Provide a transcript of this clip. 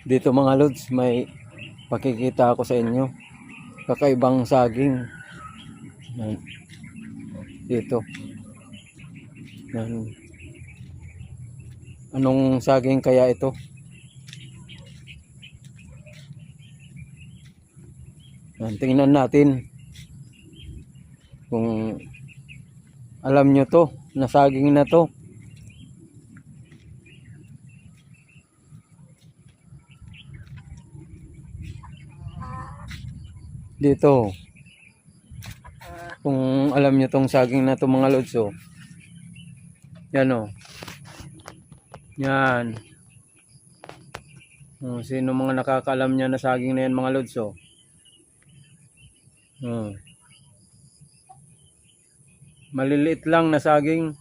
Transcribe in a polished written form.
Dito mga lods, may pakikita ako sa inyo. Kakaibang saging. Yan. Dito. Yan. Anong saging kaya ito? Yan, tingnan natin kung alam nyo to, na saging na to. Dito, kung alam nyo tong saging na to mga lods, oh. Yan, oh. Yan. Oh, sino mga nakakaalam niya na saging na yan mga lods, oh. Oh. Maliliit lang na saging.